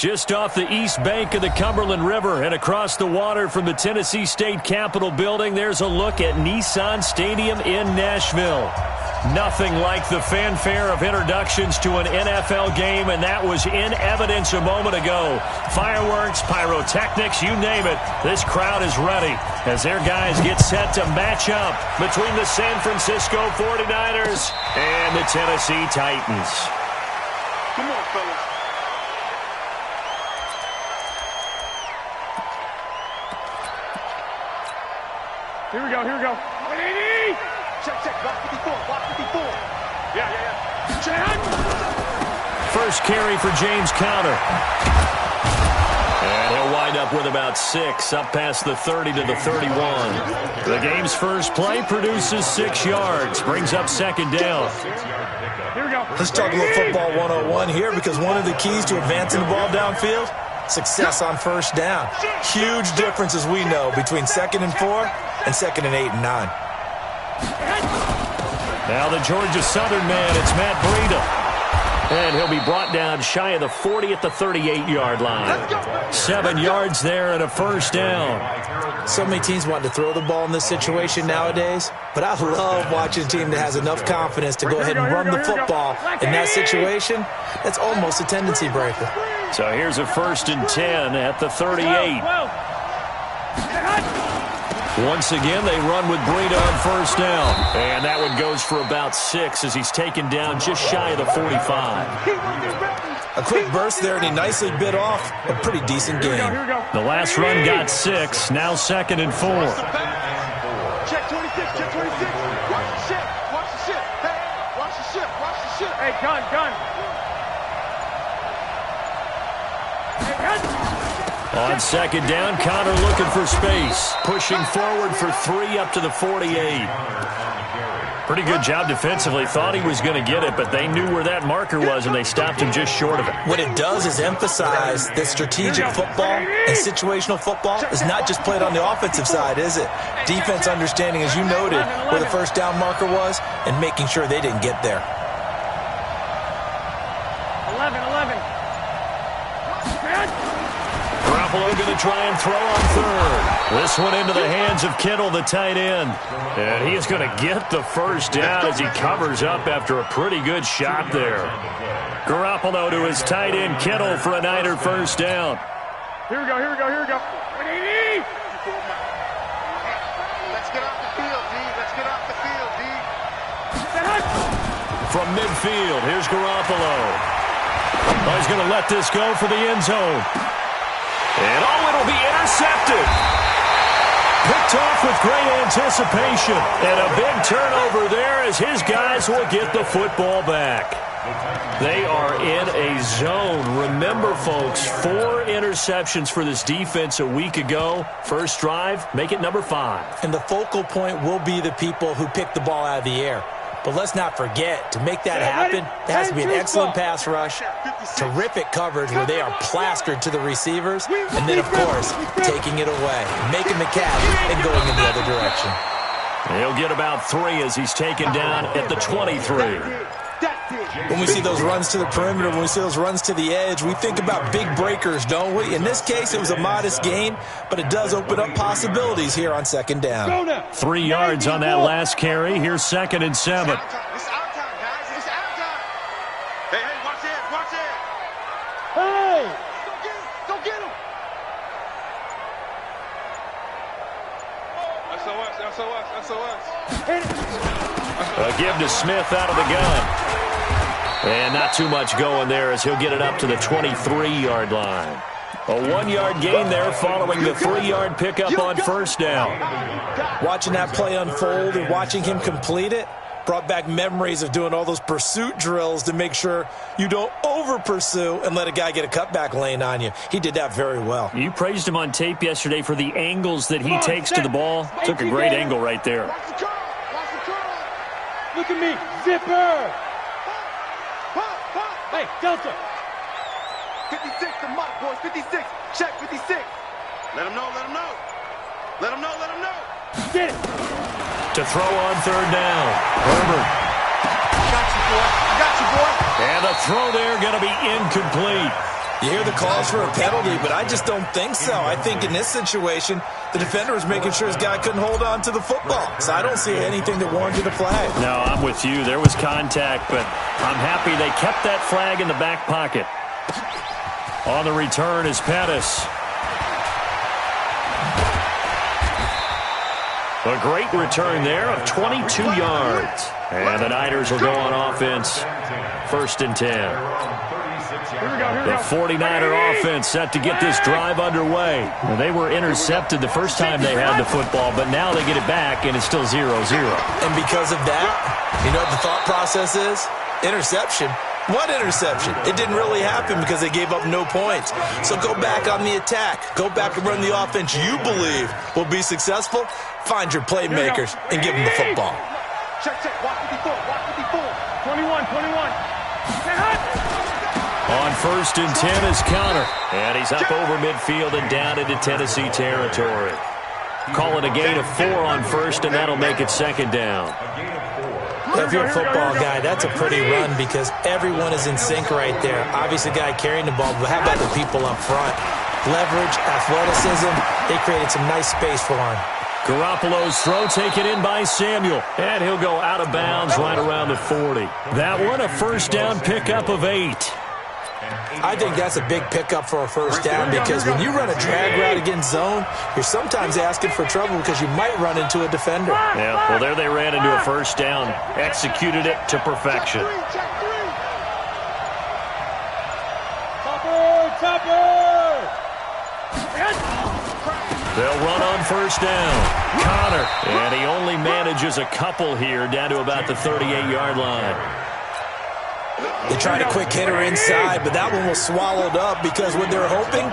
Just off the east bank of the Cumberland River and across the water from the Tennessee State Capitol building, there's a look at Nissan Stadium in Nashville. Nothing like the fanfare of introductions to an NFL game, and that was in evidence a moment ago. Fireworks, pyrotechnics, you name it. This crowd is ready as their guys get set to match up between the San Francisco 49ers and the Tennessee Titans. Come on, fellas. Here we go, here we go. 180! Check, block 54, block 54. Yeah. Check! First carry for James Conner. And he'll wind up with about 6, up past the 30 to the 31. The game's first play produces 6 yards, brings up second down. Here we go. Let's talk a little football 101 here, because one of the keys to advancing the ball downfield, success on first down. Huge difference, as we know, between 2nd and 4 and 2nd and 8 and 9. Now the Georgia Southern man, it's Matt Breida. And he'll be brought down shy of the 40 at the 38-yard line. 7 yards there and a first down. So many teams want to throw the ball in this situation nowadays, but I love watching a team that has enough confidence to go ahead and run the football in that situation. That's almost a tendency breaker. So here's a 1st and 10 at the 38. Once again, they run with Breida on first down. And that one goes for about 6 as he's taken down just shy of the 45. A quick burst there, and he nicely bit off a pretty decent game. The last run got 6, now 2nd and 4. Check 26, check 26. Watch the ship, watch the ship. Hey, watch the ship, watch the ship. Hey, gun. On second down, Conner looking for space. Pushing forward for 3 up to the 48. Pretty good job defensively. Thought he was going to get it, but they knew where that marker was, and they stopped him just short of it. What it does is emphasize that strategic football and situational football is not just played on the offensive side, is it? Defense understanding, as you noted, where the first down marker was and making sure they didn't get there. 11. Garoppolo going to try and throw on third. This one into the hands of Kittle, the tight end. And he is going to get the first down as he covers up after a pretty good shot there. Garoppolo to his tight end, Kittle, for a Niner first down. Here we go. 180! Let's get off the field, D. From midfield, here's Garoppolo. Oh, he's going to let this go for the end zone. And it'll be intercepted. Picked off with great anticipation. And a big turnover there as his guys will get the football back. They are in a zone. Remember, folks, 4 interceptions for this defense a week ago. First drive, make it number 5. And the focal point will be the people who pick the ball out of the air. But let's not forget, to make that happen, there has to be an excellent pass rush, terrific coverage where they are plastered to the receivers, and then, of course, taking it away, making the catch, and going in the other direction. He'll get about 3 as he's taken down at the 23. When we see those runs to the perimeter, when we see those runs to the edge, we think about big breakers, don't we? In this case, it was a modest gain, but it does open up possibilities here on second down. 3 yards on that last carry. Here's 2nd and 7. It's our time, guys. It's our time. Hey, watch it. Hey! Go get him. SOS. A give to Smith out of the gun. And not too much going there as he'll get it up to the 23-yard line. A 1-yard gain there following the 3-yard pickup on first down. Watching that play unfold and watching him complete it brought back memories of doing all those pursuit drills to make sure you don't over-pursue and let a guy get a cutback lane on you. He did that very well. You praised him on tape yesterday for the angles that he takes to the ball. Took a great angle right there. Look at me. Zipper. Hey, Delta. 56, the mark, boys. 56. Check 56. Let him know. Get it. To throw on third down. Herbert. I got you, boy. And the throw there going to be incomplete. You hear the calls for a penalty, but I just don't think so. I think in this situation, the defender was making sure his guy couldn't hold on to the football. So I don't see anything that warranted a flag. No, I'm with you. There was contact, but I'm happy they kept that flag in the back pocket. On the return is Pettis. A great return there of 22 yards. And the Niners will go on offense. 1st and 10. The 49er offense set to get this drive underway. Well, they were intercepted the first time they had the football, but now they get it back, and it's still 0-0. And because of that, you know what the thought process is? Interception. What interception? It didn't really happen because they gave up no points. So go back on the attack. Go back and run the offense you believe will be successful. Find your playmakers and give them the football. Check. Watch 54. 21. On 1st and 10 is Connor. And he's up over midfield and down into Tennessee territory. Call it a gain of 4 on 1st, and that'll make it 2nd down. If you're a football guy, that's a pretty run because everyone is in sync right there. Obviously, the guy carrying the ball, but how about the people up front? Leverage, athleticism, they created some nice space for him. Garoppolo's throw taken in by Samuel, and he'll go out of bounds right around the 40. That one, a 1st down pickup of 8. I think that's a big pickup for a 1st down because when you run a drag route against zone, you're sometimes asking for trouble because you might run into a defender. Yeah, well, there they ran into a 1st down. Executed it to perfection. They'll run on 1st down. Connor, and he only manages a couple here down to about the 38-yard line. They tried a quick hitter inside, but that one was swallowed up because what they're hoping,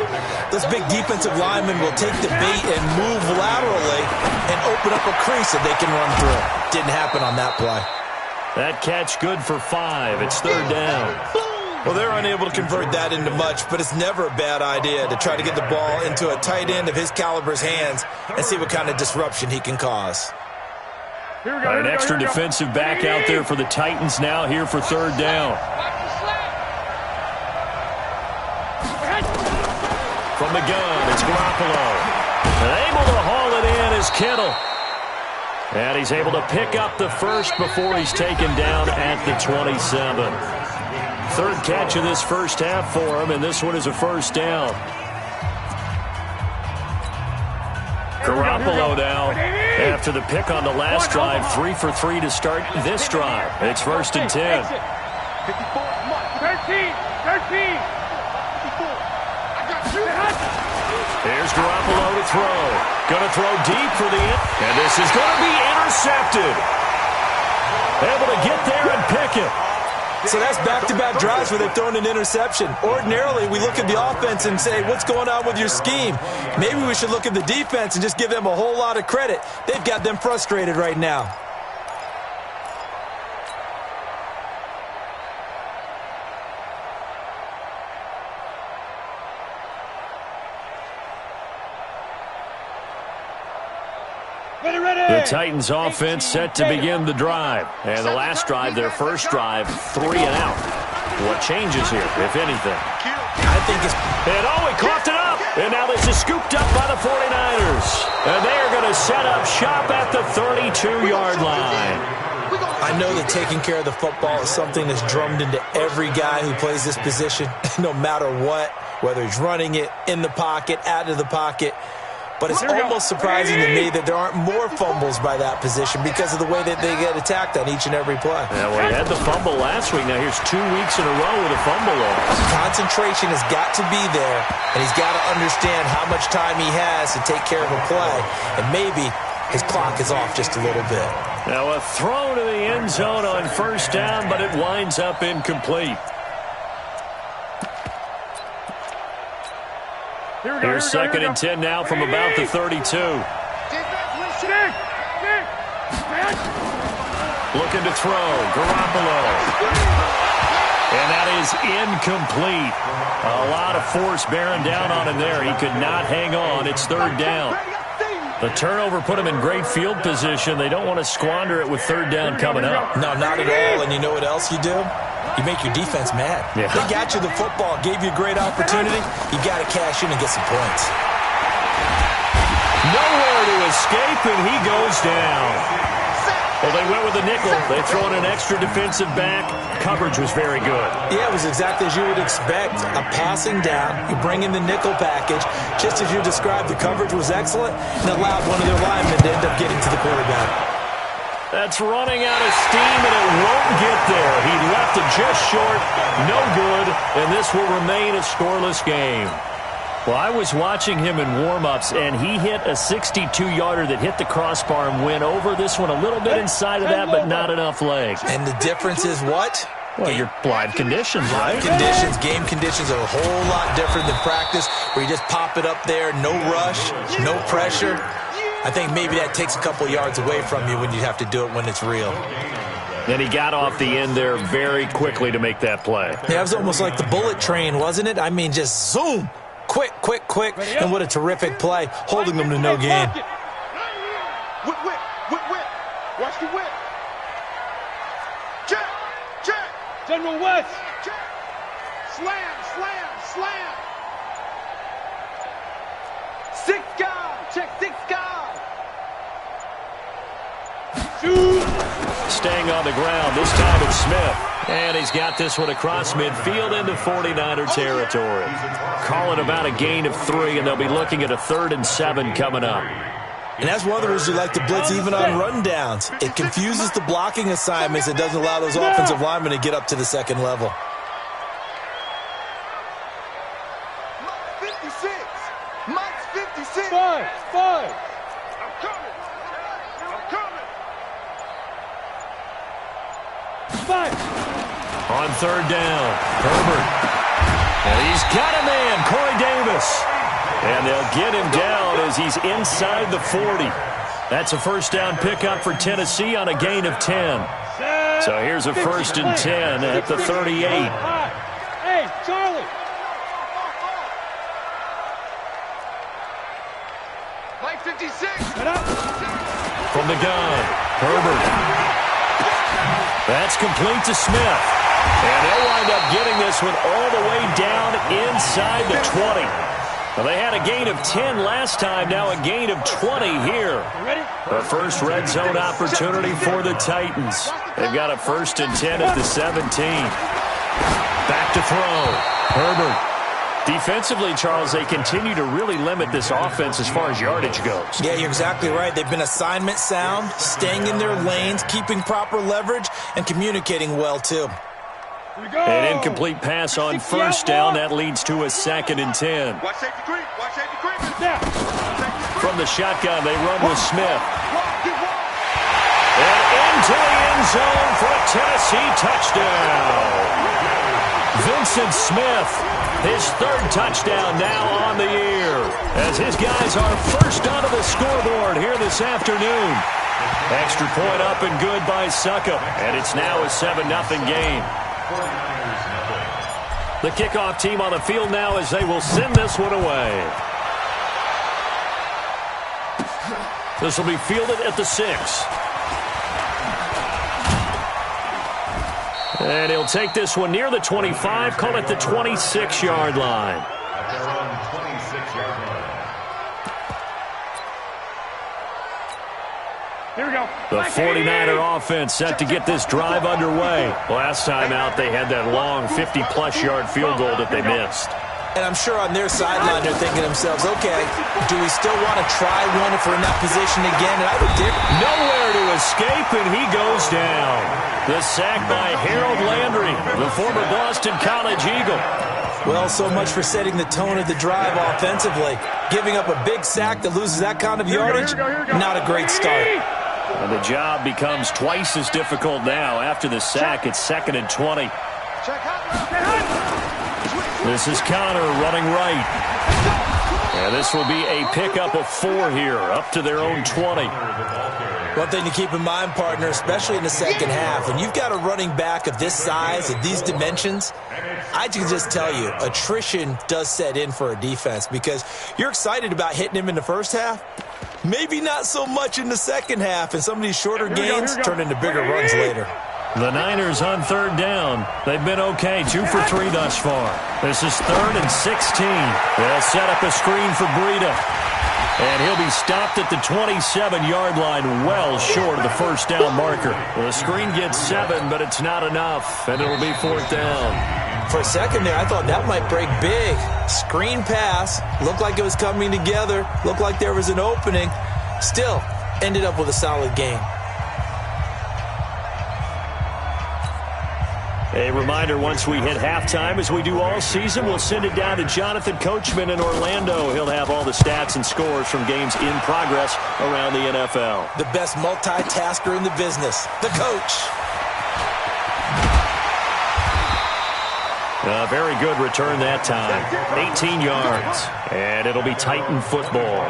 those big defensive linemen will take the bait and move laterally and open up a crease that they can run through. Didn't happen on that play. That catch good for 5. It's 3rd down. Well, they're unable to convert that into much, but it's never a bad idea to try to get the ball into a tight end of his caliber's hands and see what kind of disruption he can cause. An extra defensive back out there for the Titans now here for 3rd down. From the gun, it's Garoppolo. And able to haul it in is Kittle. And he's able to pick up the 1st before he's taken down at the 27. 3rd catch of this 1st half for him, and this one is a 1st down. Garoppolo now, after the pick on the last drive, 3 for 3 to start this drive. It's 1st and 10. 13. Here's Garoppolo to throw. Going to throw deep for the end. And this is going to be intercepted. Able to get there and pick it. So that's back-to-back drives where they've thrown an interception. Ordinarily, we look at the offense and say, what's going on with your scheme? Maybe we should look at the defense and just give them a whole lot of credit. They've got them frustrated right now. The Titans offense set to begin the drive. And the last drive, their 1st drive, 3 and out. What changes here, if anything? I think it's... And he coughed it up. And now this is scooped up by the 49ers. And they are going to set up shop at the 32-yard line. I know that taking care of the football is something that's drummed into every guy who plays this position, no matter what, whether he's running it, in the pocket, out of the pocket. But it's almost surprising to me that there aren't more fumbles by that position because of the way that they get attacked on each and every play. Yeah, well, he had the fumble last week. Now here's 2 weeks in a row with a fumble loss. Concentration has got to be there, and he's got to understand how much time he has to take care of a play. And maybe his clock is off just a little bit. Now a throw to the end zone on 1st down, but it winds up incomplete. Here's 2nd and 10 now from about the 32. Looking to throw. Garoppolo. And that is incomplete. A lot of force bearing down on him there. He could not hang on. It's 3rd down. The turnover put him in great field position. They don't want to squander it with 3rd down coming up. No, not at all. And you know what else you do? you make your defense mad. Yeah. They got you the football, gave you a great opportunity. You got to cash in and get some points. Nowhere to escape, and he goes down. Well, they went with a nickel. They throw in an extra defensive back. Coverage was very good. Yeah, it was exactly as you would expect. A passing down. You bring in the nickel package. Just as you described, the coverage was excellent and allowed one of their linemen to end up getting to the quarterback. That's running out of steam, and it won't get there. He left it just short. No good, and this will remain a scoreless game. Well, I was watching him in warm-ups, and he hit a 62-yarder that hit the crossbar and went over. This one a little bit inside of that, but not enough leg. And the difference is what? Well, your live conditions, right? Live conditions, game conditions are a whole lot different than practice, where you just pop it up there, no rush, no pressure. I think maybe that takes a couple yards away from you when you have to do it when it's real. And he got off the end there very quickly to make that play. Yeah, it was almost like the bullet train, wasn't it? I mean, just zoom. Quick, quick, quick, and what a terrific play, holding them to no gain. Whip, whip, whip, whip. Watch the whip. Check, check. General West. Check. Slam, slam, slam. 6 guard. Check 6 guard. Shoot. Staying on the ground, this time it's Smith. And he's got this one across midfield into 49er territory. Calling about a gain of 3, and they'll be looking at a 3rd and 7 coming up. And that's one of the reasons you like to blitz even on rundowns. It confuses the blocking assignments. It doesn't allow those offensive linemen to get up to the second level. 56. Mike's 56. 5. I'm coming. I'm coming. 5. On 3rd down, Herbert. And he's got a man, Corey Davis. And they'll get him down as he's inside the 40. That's a 1st down pickup for Tennessee on a gain of 10. So here's a 1st and 10 at the 38. Hey, Charlie. Mike 56. Get up. From the gun, Herbert. That's complete to Smith. And they'll wind up getting this one all the way down inside the 20. Well, they had a gain of 10 last time, now a gain of 20 here. The first red zone opportunity for the Titans. They've got a 1st and 10 at the 17. Back to throw. Herbert. Defensively, Charles, they continue to really limit this offense as far as yardage goes. Yeah, you're exactly right. They've been assignment sound, staying in their lanes, keeping proper leverage, and communicating well, too. An incomplete pass on 1st down. That leads to a 2nd and 10. Watch safety green. Watch safety green. From the shotgun, they run with Smith. And into the end zone for a Tennessee touchdown. Vincent Smith, his 3rd touchdown now on the year, as his guys are first onto the scoreboard here this afternoon. Extra point up and good by Suckup, and it's now a 7-0 game. The kickoff team on the field now as they will send this one away. This will be fielded at the 6. And he'll take this one near the 25, call it the 26-yard line. Here we go. The 49er offense set to get this drive underway. Last time out, they had that long 50-plus yard field goal that they missed. And I'm sure on their sideline they're thinking to themselves, okay, do we still want to try one if we're in that position again? And I would dare. Nowhere to escape, and he goes down. The sack by Harold Landry, the former Boston College Eagle. Well, so much for setting the tone of the drive offensively. Giving up a big sack that loses that kind of yardage, not a great start. And the job becomes twice as difficult now. After the sack, it's 2nd and 20. This is Connor running right. And this will be a pickup of 4 here, up to their own 20. One thing to keep in mind, partner, especially in the second half, when you've got a running back of this size, of these dimensions, I can just tell you, attrition does set in for a defense because you're excited about hitting him in the first half. Maybe not so much in the second half, and some of these shorter gains turn into bigger runs later. The Niners on third down. They've been okay, 2 for 3 thus far. This is 3rd and 16. They'll set up a screen for Breida. And he'll be stopped at the 27-yard line, well short of the first down marker. The screen gets 7, but it's not enough, and it'll be 4th down. For a second there, I thought that might break big. Screen pass. Looked like it was coming together. Looked like there was an opening. Still, ended up with a solid game. A reminder, once we hit halftime, as we do all season, we'll send it down to Jonathan Coachman in Orlando. He'll have all the stats and scores from games in progress around the NFL. The best multitasker in the business, the coach. A very good return that time. 18 yards. And it'll be Titan football.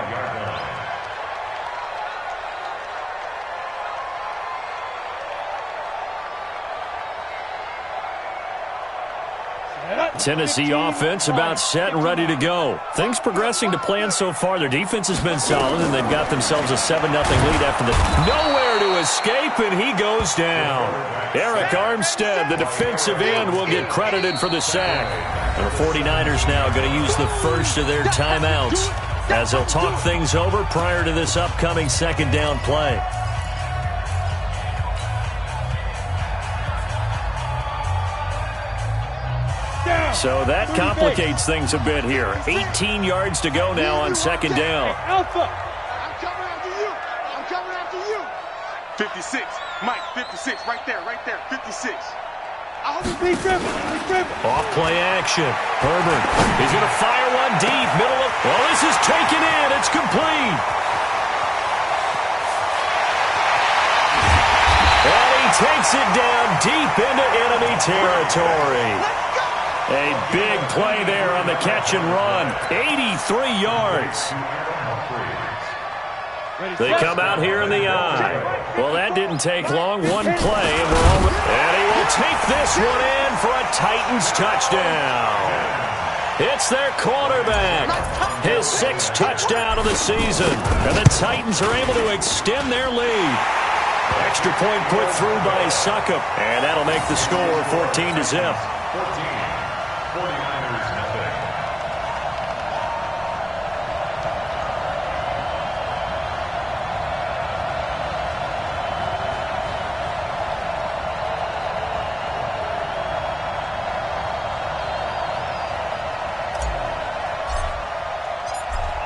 Tennessee offense about set and ready to go. Things progressing to plan so far. Their defense has been solid, and they've got themselves a 7-0 lead after the... Nowhere to escape, and he goes down. Eric Armstead, the defensive end, will get credited for the sack. And the 49ers now going to use the first of their timeouts as they'll talk things over prior to this upcoming second down play. So that complicates things a bit here. 18 yards to go now on second down. Alpha, I'm coming after you. I'm coming after you. 56, Mike, 56, right there, 56. I hope you be driven. Off play action. Herbert is going to fire one deep. Middle of... Well, this is taken in. It's complete. And he takes it down deep into enemy territory. A big play there on the catch and run. 83 yards. They come out here in the eye. Well, that didn't take long. One play, and he will take this one in for a Titans touchdown. It's their quarterback. His 6th touchdown of the season. And the Titans are able to extend their lead. Extra point put through by Succop. And that'll make the score 14-0.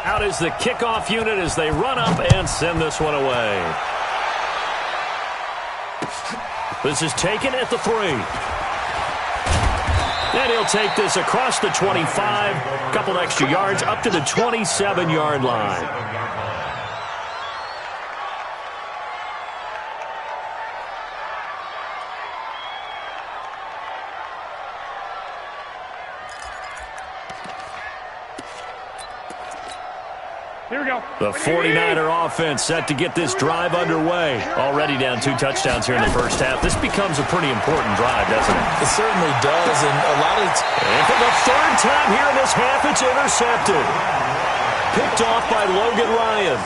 Out is the kickoff unit as they run up and send this one away. This is taken at the 3. And he'll take this across the 25, a couple extra yards up to the 27-yard line. Here we go. The 49er offense set to get this drive underway. Already down 2 touchdowns here in the first half. This becomes a pretty important drive, doesn't it? It certainly does, and a lot of... And for the 3rd time here in this half, it's intercepted. Picked off by Logan Ryan.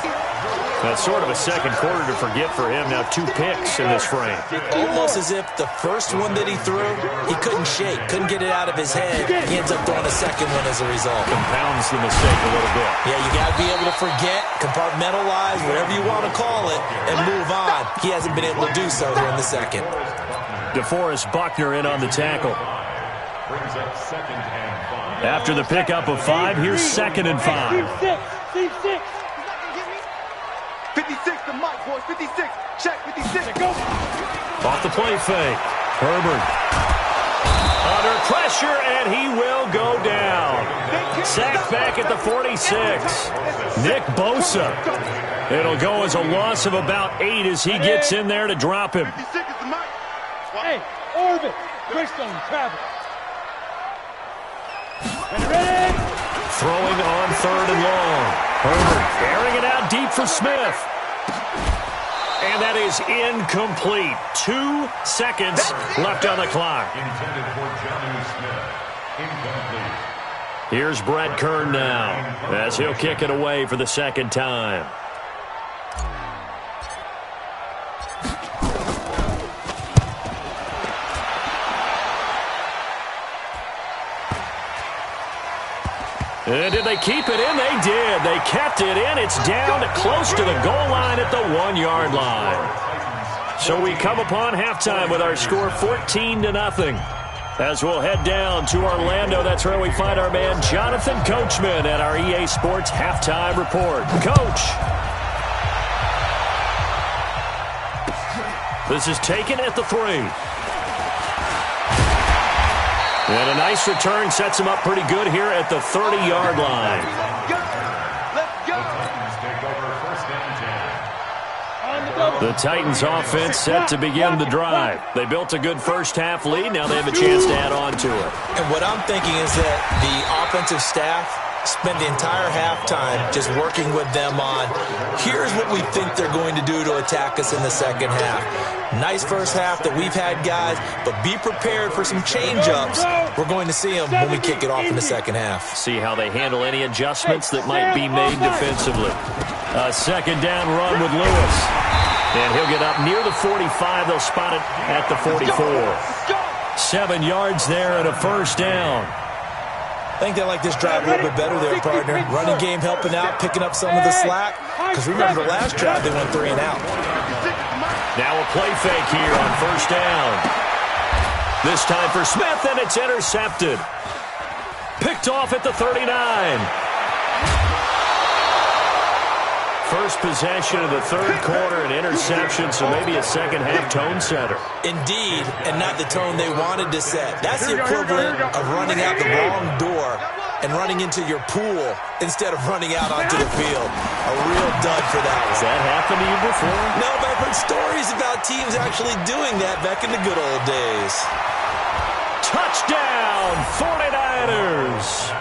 That's sort of a second quarter to forget for him. Now 2 picks in this frame. Almost as if the first one that he threw, he couldn't shake, couldn't get it out of his head. He ends up throwing a second one as a result. Compounds the mistake a little bit. Yeah, you got to be able to forget, compartmentalize, whatever you want to call it, and move on. He hasn't been able to do so here in the second. DeForest Buckner in on the tackle. After the pickup of 5, here's 2nd and 5. Team 6. 56 to Mike, boys, 56. Check, 56. Go. Off the play fake. Herbert. Under pressure, and he will go down. Sacked back at the 46. Nick Bosa. It'll go as a loss of about 8 as he gets in there to drop him. 56 is to Mike. Hey, Orbit. Greystone, travel. Ready? Throwing on 3rd and long. Herbert airing it out deep for Smith. And that is incomplete. 2 seconds left on the clock. Here's Brett Kern now as he'll kick it away for the 2nd time. And did they keep it in? They did. They kept it in. It's down close to the goal line at the 1-yard line. So we come upon halftime with our score 14-0. As we'll head down to Orlando, that's where we find our man Jonathan Coachman at our EA Sports Halftime Report. Coach. This is taken at the 3. And a nice return sets him up pretty good here at the 30-yard line. The Titans offense set to begin the drive. They built a good first-half lead. Now they have a chance to add on to it. And what I'm thinking is that the offensive staff spend the entire halftime just working with them on, here's what we think they're going to do to attack us in the second half. Nice first half that we've had, guys, but be prepared for some change-ups. We're going to see them when we kick it off in the second half. See how they handle any adjustments that might be made defensively. A second down run with Lewis. And he'll get up near the 45. They'll spot it at the 44. 7 yards there and a first down. I think they like this drive a little bit better there, partner. Running game helping out, picking up some of the slack. Because remember, the last drive they went 3 and out. Now a play fake here on first down. This time for Smith, and it's intercepted. Picked off at the 39. First possession of the third quarter, an interception, so maybe a second-half tone setter. Indeed, and not the tone they wanted to set. That's the equivalent of running out the wrong door and running into your pool instead of running out onto the field. A real dud for that one. Has that happened to you before? No, but I've heard stories about teams actually doing that back in the good old days. Touchdown, 49ers!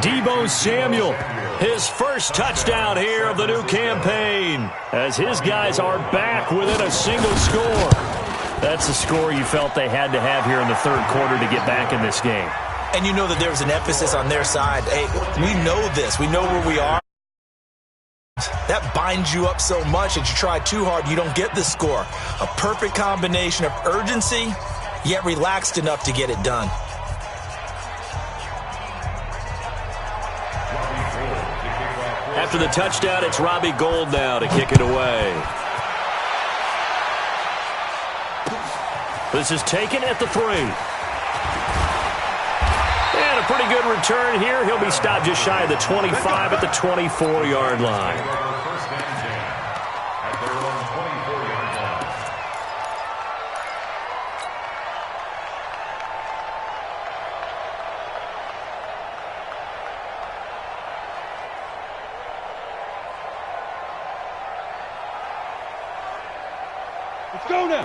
Deebo Samuel, his first touchdown here of the new campaign, as his guys are back within a single score. That's a score you felt they had to have here in the third quarter to get back in this game. And you know that there was an emphasis on their side. Hey, we know this. We know where we are. That binds you up so much that you try too hard, you don't get the score. A perfect combination of urgency, yet relaxed enough to get it done. After the touchdown, it's Robbie Gould now to kick it away. This is taken at the 3. And a pretty good return here. He'll be stopped just shy of the 25 at the 24-yard line.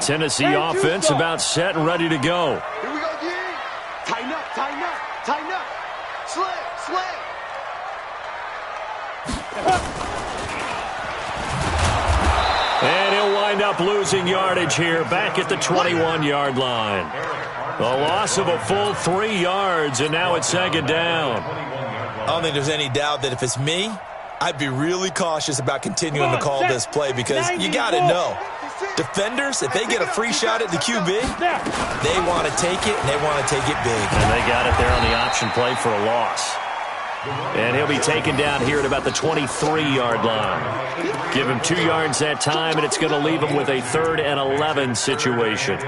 Tennessee offense about set and ready to go. Here we go again. Tighten up, tighten up, tighten up. Slay. And he'll wind up losing yardage here back at the 21-yard line. The loss of a full 3 yards, and now it's second down. I don't think there's any doubt that if it's me, I'd be really cautious about continuing to call this play because you got to know. Defenders, if they get a free shot at the QB, they want to take it, and they want to take it big. And they got it there on the option play for a loss. And he'll be taken down here at about the 23-yard line. Give him 2 yards that time, and it's going to leave him with a 3rd and 11 situation.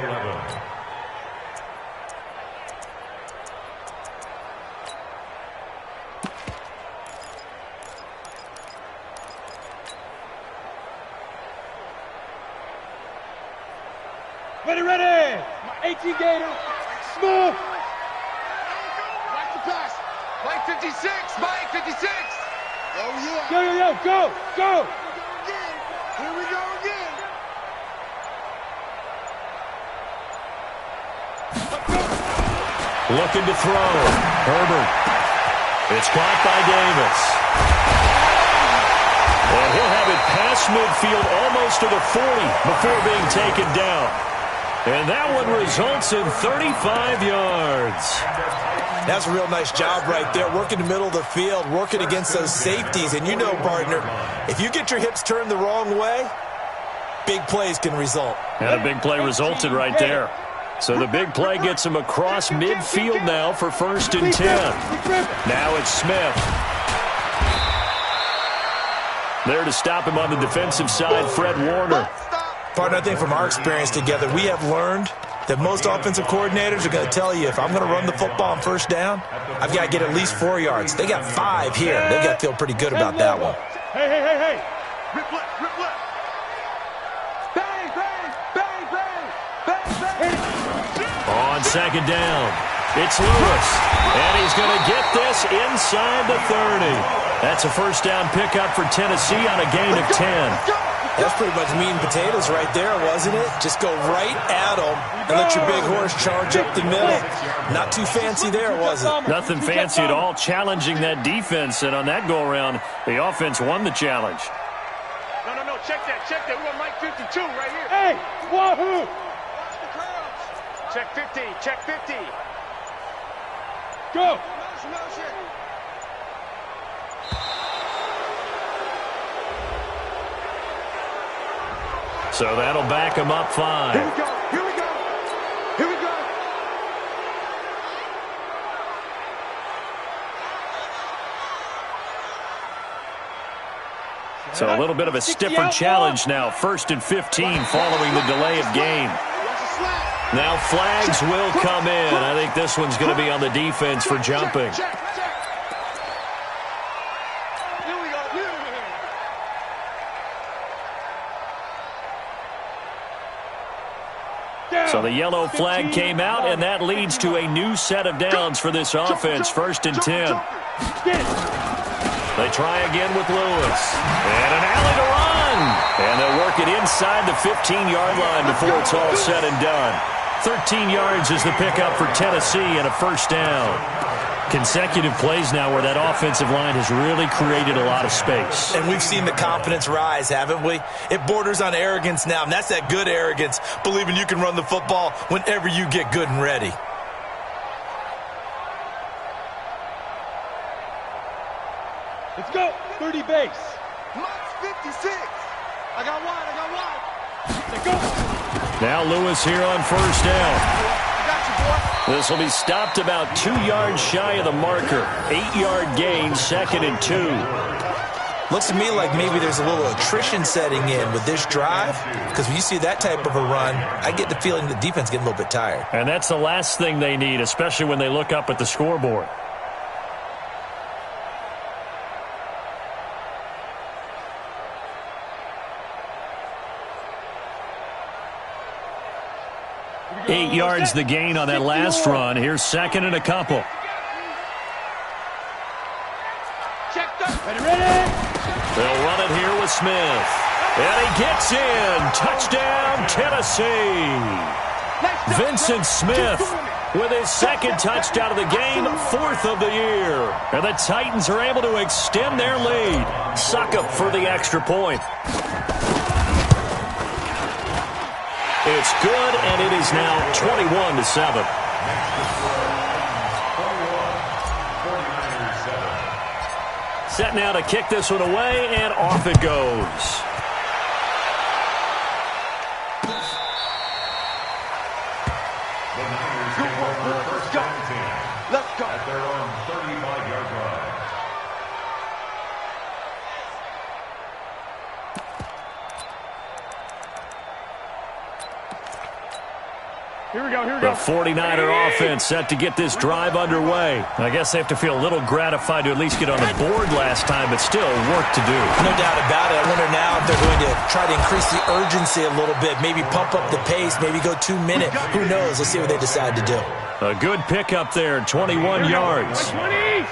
Ready. 18 Gator. Smooth. Watch the pass. Mike 56. Mike 56. Oh, yeah. Go. Here we go again. Looking to throw. Herbert. It's caught by Davis. And he'll have it past midfield almost to the 40 before being taken down. And that one results in 35 yards. That's a real nice job right there, working the middle of the field, working against those safeties. And you know, partner, if you get your hips turned the wrong way, big plays can result. And a big play resulted right there. So the big play gets him across midfield now for 1st and 10. Now it's Smith. There to stop him on the defensive side, Fred Warner. Partner, I think from our experience together, we have learned that most offensive coordinators are going to tell you, if I'm going to run the football on 1st down, I've got to get at least 4 yards. They got 5 here. They've got to feel pretty good about that one. Hey. Rip left, rip left. Bang, bang, bang, bang, bang, bang. On 2nd down, it's Lewis. And he's going to get this inside the 30. That's a 1st down pickup for Tennessee on a gain of 10. That's pretty much meat and potatoes right there, wasn't it? Just go right at them and let your big horse charge up the middle. Not too fancy there, was it? Nothing fancy at all, challenging that defense. And on that go-around, the offense won the challenge. No. Check that. We got Mike 52 right here. Hey, wahoo! Check 50. Check 50. Go! So that'll back him up 5. Here we go. So a little bit of a stiffer challenge now. 1st and 15 following the delay of game. Now flags will come in. I think this one's going to be on the defense for jumping. So the yellow flag came out, and that leads to a new set of downs for this offense. 1st and 10. They try again with Lewis. And an alley to run. And they'll work it inside the 15-yard line before it's all said and done. 13 yards is the pickup for Tennessee and a 1st down. Consecutive plays now where that offensive line has really created a lot of space. And we've seen the confidence rise, haven't we? It borders on arrogance now, and that's that good arrogance, believing you can run the football whenever you get good and ready. Let's go. 30 base. Mike's 56. I got wide. Let's go. Now Lewis here on 1st down. I got you, boy. This will be stopped about 2 yards shy of the marker. 8-yard gain, 2nd and 2. Looks to me like maybe there's a little attrition setting in with this drive, because when you see that type of a run, I get the feeling the defense getting a little bit tired. And that's the last thing they need, especially when they look up at the scoreboard. Eight yards the gain on that last run. Here's 2nd and a couple. Ready? They'll run it here with Smith. And he gets in. Touchdown, Tennessee. Vincent Smith with his 2nd touchdown of the game, 4th of the year. And the Titans are able to extend their lead. Succop for the extra point. It's good, and it is now 21-7. Set now to kick this one away, and off it goes. Let's go. At their own 35-yard line. Here we go. The 49er offense set to get this drive underway. I guess they have to feel a little gratified to at least get on the board last time, but still work to do. No doubt about it. I wonder now if they're going to try to increase the urgency a little bit, maybe pump up the pace, maybe go 2-minute. Who knows? Let's see what they decide to do. A good pickup there, 21 yards. 20. And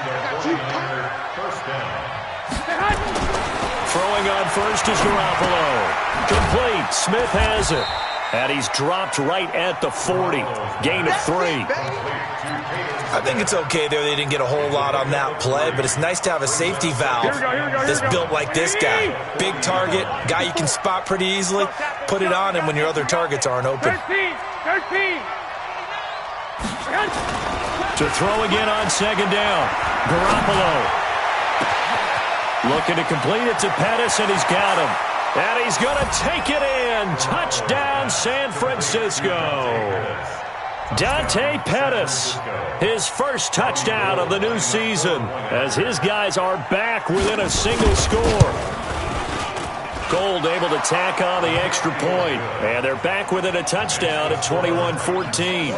the 49er first down. Throwing on first is Garoppolo. Complete. Smith has it. And he's dropped right at the 40. Gain of 3. I think it's okay there. They didn't get a whole lot on that play, but it's nice to have a safety valve that's built like this guy. Big target, guy you can spot pretty easily. Put it on him when your other targets aren't open. 13. To throw again on 2nd down. Garoppolo. Looking to complete it to Pettis, and he's got him. And he's going to take it in. Touchdown, San Francisco. Dante Pettis, his first touchdown of the new season, as his guys are back within a single score. Gold able to tack on the extra point, and they're back within a touchdown at 21-14.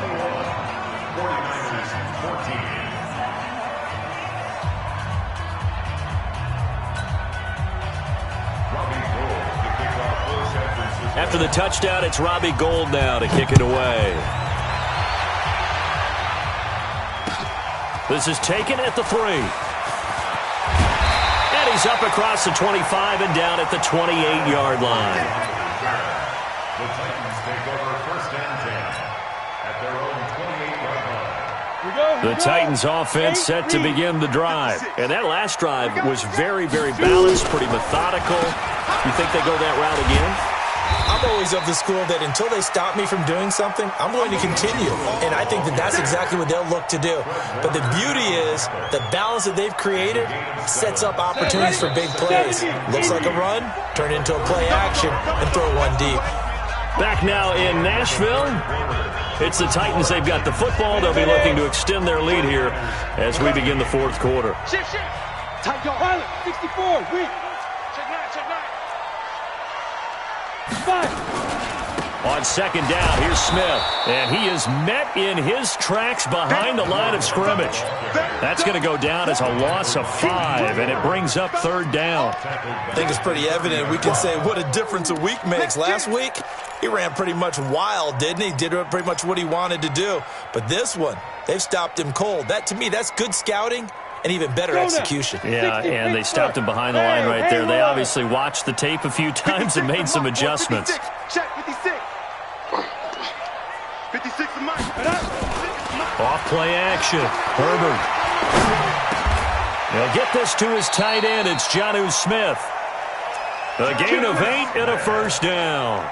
After the touchdown, it's Robbie Gould now to kick it away. This is taken at the 3. And he's up across the 25 and down at the 28-yard line. The Titans take over first and 10 at their own 28-yard line. The Titans offense set to begin the drive. And that last drive was very, very balanced, pretty methodical. You think they go that route again? I'm always of the school that until they stop me from doing something, I'm going to continue. And I think that that's exactly what they'll look to do. But the beauty is the balance that they've created sets up opportunities for big plays. Looks like a run, turn into a play action, and throw one deep. Back now in Nashville. It's the Titans. They've got the football. They'll be looking to extend their lead here as we begin the fourth quarter. Shift. Tight go. Pilot, 64, weak. Check 9. 5. On second down, here's Smith. And he is met in his tracks behind the line of scrimmage. That's going to go down as a loss of 5, and it brings up third down. I think it's pretty evident. We can say what a difference a week makes. Last week, he ran pretty much wild, didn't he? Did pretty much what he wanted to do. But this one, they've stopped him cold. That, to me, that's good scouting and even better execution. Yeah, and they stopped him behind the line right there. They obviously watched the tape a few times and made some adjustments. Check 56. 56 of mine. Off play action. Herbert. He'll get this to his tight end. It's Jonnu Smith. A gain of 8 and a first down.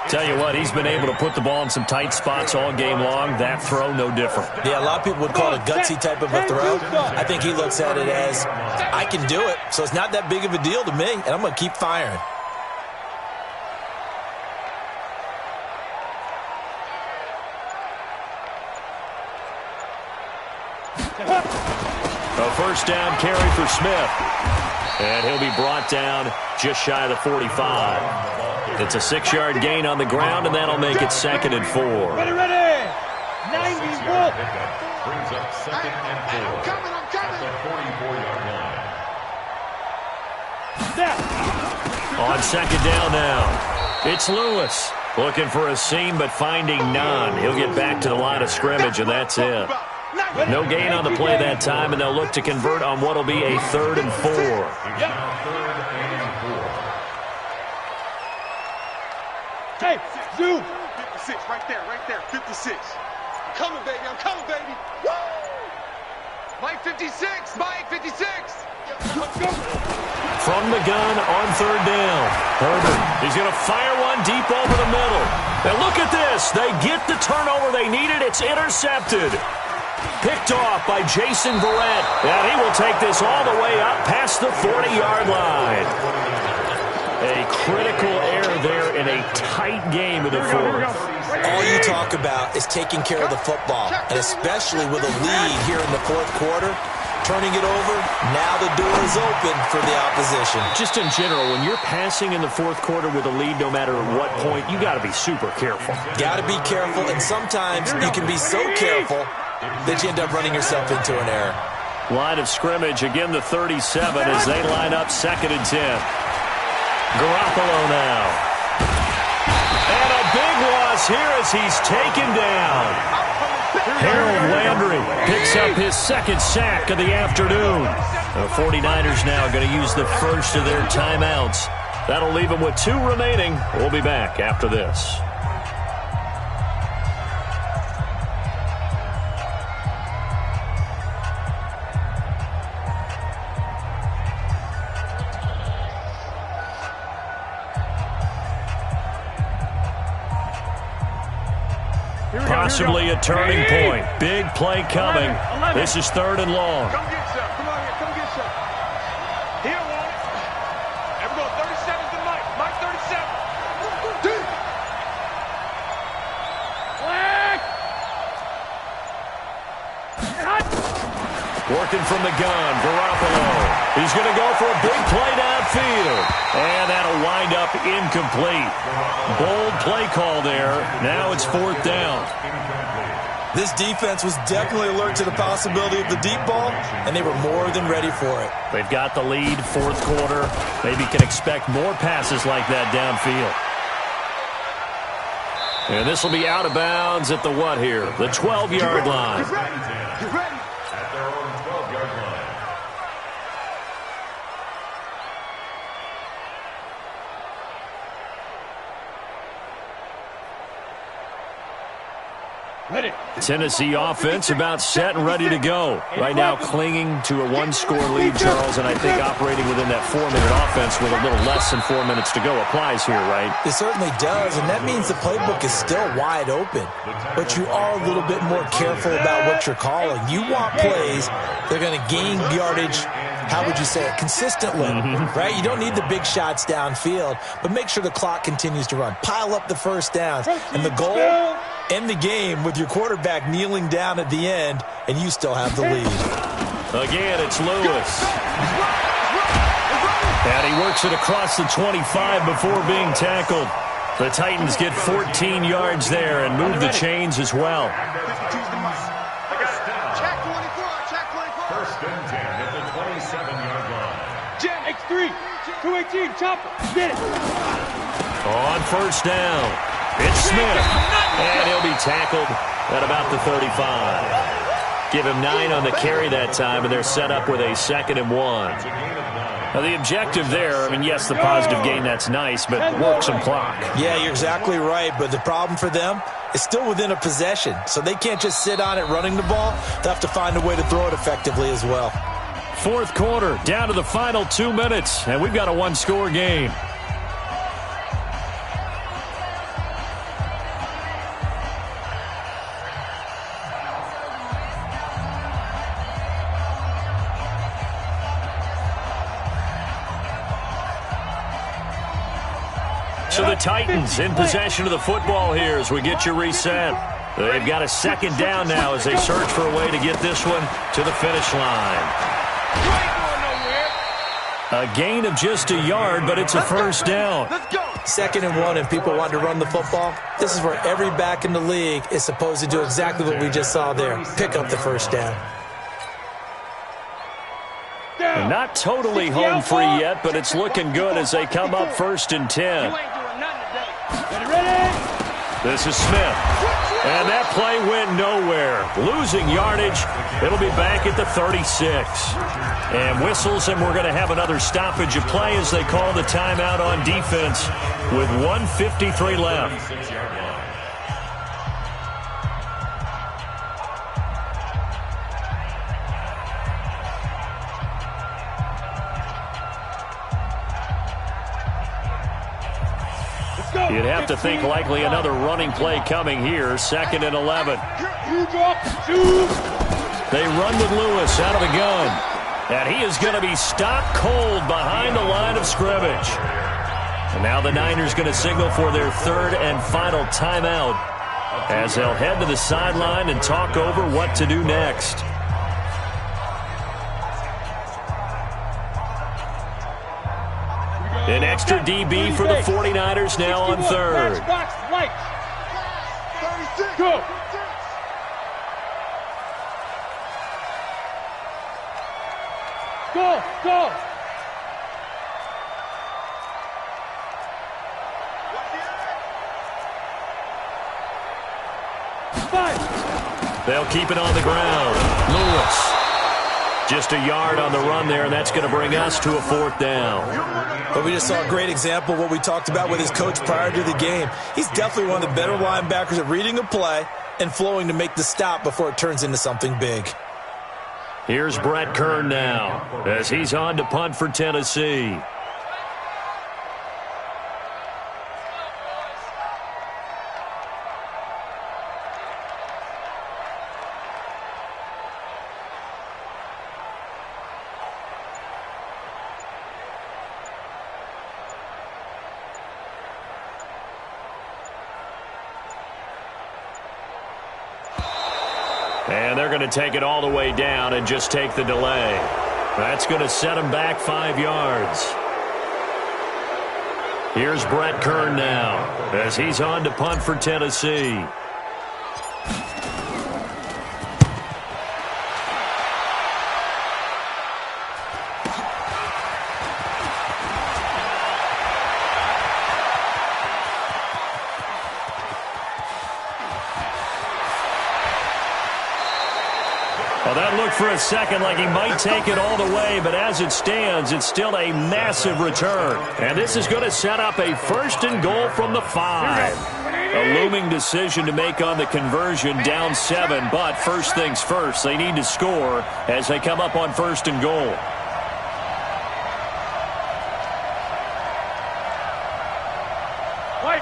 Tell you what, he's been able to put the ball in some tight spots all game long. That throw, no different. Yeah, a lot of people would call it a gutsy type of a throw. I think he looks at it as, I can do it, so it's not that big of a deal to me, and I'm going to keep firing. A first down carry for Smith. And he'll be brought down just shy of the 45. It's a 6-yard gain on the ground, and that'll make it 2nd and 4. Ready. 90 Brings up 2nd and 4 at the 44-yard line. On second down now, it's Lewis. Looking for a seam, but finding none. He'll get back to the line of scrimmage, and that's it. No gain on the play that time, and they'll look to convert on what will be a 3rd and 4. Hey, zoom. 56, right there, 56. I'm coming, baby. Woo! Mike 56. From the gun on 3rd down. Herbert, he's going to fire one deep over the middle. And look at this. They get the turnover they needed. It's intercepted. Picked off by Jason Verrett. And he will take this all the way up past the 40-yard line. A critical error there in a tight game in the fourth. All you talk about is taking care of the football, and especially with a lead here in the fourth quarter, turning it over, now the door is open for the opposition. Just in general, when you're passing in the fourth quarter with a lead, no matter at what point, you got to be super careful. Got to be careful, and sometimes you can be so careful that you end up running yourself into an error. Line of scrimmage, again the 37 as they line up 2nd and 10. Garoppolo now. And a big loss here as he's taken down. Harold Landry picks up his 2nd sack of the afternoon. The 49ers now going to use the first of their timeouts. That'll leave them with 2 remaining. We'll be back after this. Possibly a turning point. Big play coming. This is 3rd and long. Come get some. Come on here. Come get some. Here, Wally. Everyone, 37 to Mike. Mike working from the gun. Garoppolo. He's going to go for a big play downfield. And that'll wind up incomplete. Bold play call there. Now it's 4th down. This defense was definitely alert to the possibility of the deep ball, and they were more than ready for it. They've got the lead, 4th quarter. Maybe can expect more passes like that downfield. And this will be out of bounds at the what here? The 12-yard line. Get ready. At their own 12-yard line. Ready. Tennessee offense about set and ready to go. Right now clinging to a 1-score lead, Charles, and I think operating within that 4-minute offense with a little less than 4 minutes to go applies here, right? It certainly does, and that means the playbook is still wide open. But you are a little bit more careful about what you're calling. You want plays that are going to gain yardage, how would you say it, consistently, right? You don't need the big shots downfield, but make sure the clock continues to run. Pile up the first down, and the goal, end the game with your quarterback kneeling down at the end, and you still have the lead. Again, it's Lewis. And he works it across the 25 before being tackled. The Titans get 14 yards there and move the chains as well. Check 24. First and 10 at the 27-yard line. Jam X3. 218. Chopper. Get it. On first down, it's Smith. And he'll be tackled at about the 35. Give him 9 on the carry that time, and they're set up with a 2nd and 1. Now, the objective there, I mean, yes, the positive gain, that's nice, but work some clock. Yeah, you're exactly right, but the problem for them is still within a possession, so they can't just sit on it running the ball. They'll have to find a way to throw it effectively as well. 4th quarter, down to the final 2 minutes, and we've got a 1-score game. So the Titans in possession of the football here as we get you reset. They've got a 2nd down now as they search for a way to get this one to the finish line. A gain of just a yard, but it's a first down. 2nd and 1, and people want to run the football. This is where every back in the league is supposed to do exactly what we just saw there. Pick up the first down. Not totally home free yet, but it's looking good as they come up 1st and 10. This is Smith. And that play went nowhere. Losing yardage. It'll be back at the 36. And whistles, and we're going to have another stoppage of play as they call the timeout on defense with 1:53 left. You'd have to think likely another running play coming here. 2nd and 11. They run with Lewis out of the gun. And he is going to be stopped cold behind the line of scrimmage. And now the Niners going to signal for their 3rd and final timeout as they'll head to the sideline and talk over what to do next. An extra DB for the 49ers now on 3rd. Go. Go. Go. They'll keep it on the ground. Lewis. Just a yard on the run there, and that's going to bring us to a 4th down. But we just saw a great example of what we talked about with his coach prior to the game. He's definitely one of the better linebackers at reading a play and flowing to make the stop before it turns into something big. Here's Brett Kern now as he's on to punt for Tennessee. And they're going to take it all the way down and just take the delay. That's going to set them back 5 yards. Here's Brett Kern now as he's on to punt for Tennessee. Well, that looked for a second like he might take it all the way, but as it stands, it's still a massive return. And this is going to set up a 1st and goal from the 5. A looming decision to make on the conversion, down 7, but first things first, they need to score as they come up on 1st and goal. White.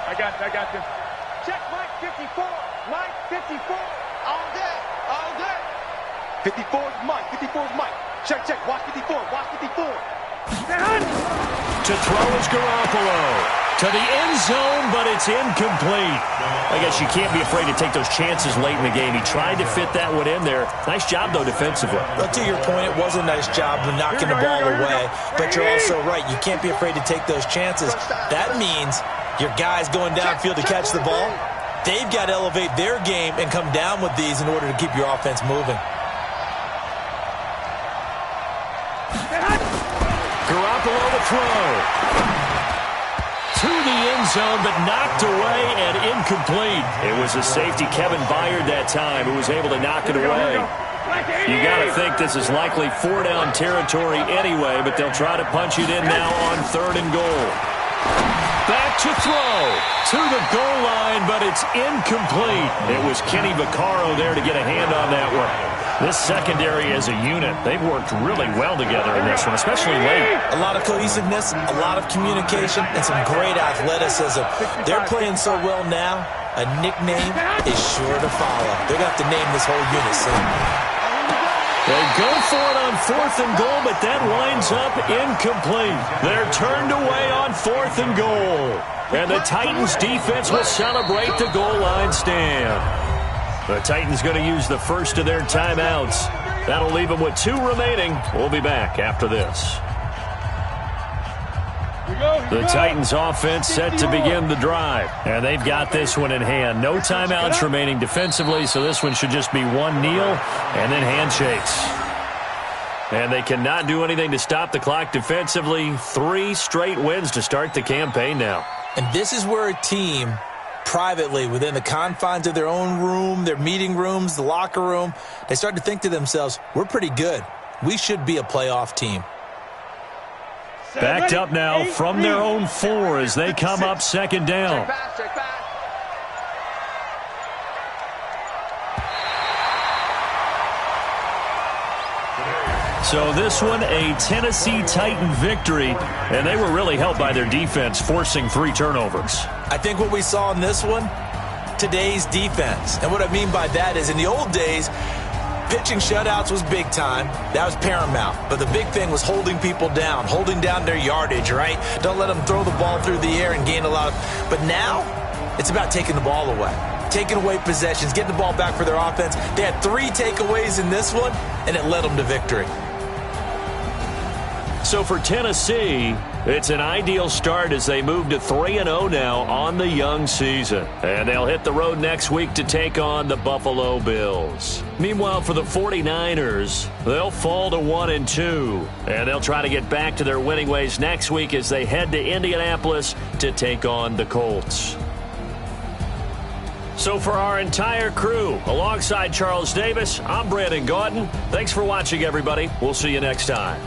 I got this. Check Mike 54. Mike 54. All day. 54 is Mike. 54 is Mike. Check. Watch 54. Watch 54. To throw is Garoppolo. To the end zone, but it's incomplete. I guess you can't be afraid to take those chances late in the game. He tried to fit that one in there. Nice job, though, defensively. Well, to your point, it was a nice job of knocking the ball away. But you're also right. You can't be afraid to take those chances. That means your guys going downfield to catch the ball, they've got to elevate their game and come down with these in order to keep your offense moving. Garoppolo to throw. To the end zone, but knocked away and incomplete. It was a safety, Kevin Byard, that time, who was able to knock it away. You got to think this is likely 4-down territory anyway, but they'll try to punch it in now on 3rd and goal. Back to throw. To the goal line, but it's incomplete. It was Kenny Vaccaro there to get a hand on that one. This secondary as a unit, they've worked really well together in this one, especially late. A lot of cohesiveness, a lot of communication, and some great athleticism. They're playing so well now, a nickname is sure to follow. They're going to have to name this whole unit soon. They go for it on 4th and goal, but that winds up incomplete. They're turned away on 4th and goal. And the Titans defense will celebrate the goal line stand. The Titans going to use the first of their timeouts. That'll leave them with 2 remaining. We'll be back after this. The Titans offense set to begin the drive. And they've got this one in hand. No timeouts remaining defensively, so this one should just be one kneel and then handshakes. And they cannot do anything to stop the clock defensively. 3 straight wins to start the campaign now. And this is where a team privately, within the confines of their own room, their meeting rooms, the locker room, they start to think to themselves, we're pretty good. We should be a playoff team. Backed up now from their own 4 as they come up 2nd down. So this one, a Tennessee Titan victory, and they were really helped by their defense, forcing 3 turnovers. I think what we saw in this one, today's defense. And what I mean by that is in the old days, pitching shutouts was big time. That was paramount. But the big thing was holding people down, holding down their yardage, right? Don't let them throw the ball through the air and gain a lot of... But now, it's about taking the ball away. Taking away possessions, getting the ball back for their offense. They had 3 takeaways in this one, and it led them to victory. So for Tennessee, it's an ideal start as they move to 3-0 now on the young season. And they'll hit the road next week to take on the Buffalo Bills. Meanwhile, for the 49ers, they'll fall to 1-2. And they'll try to get back to their winning ways next week as they head to Indianapolis to take on the Colts. So for our entire crew, alongside Charles Davis, I'm Brandon Gaudin. Thanks for watching, everybody. We'll see you next time.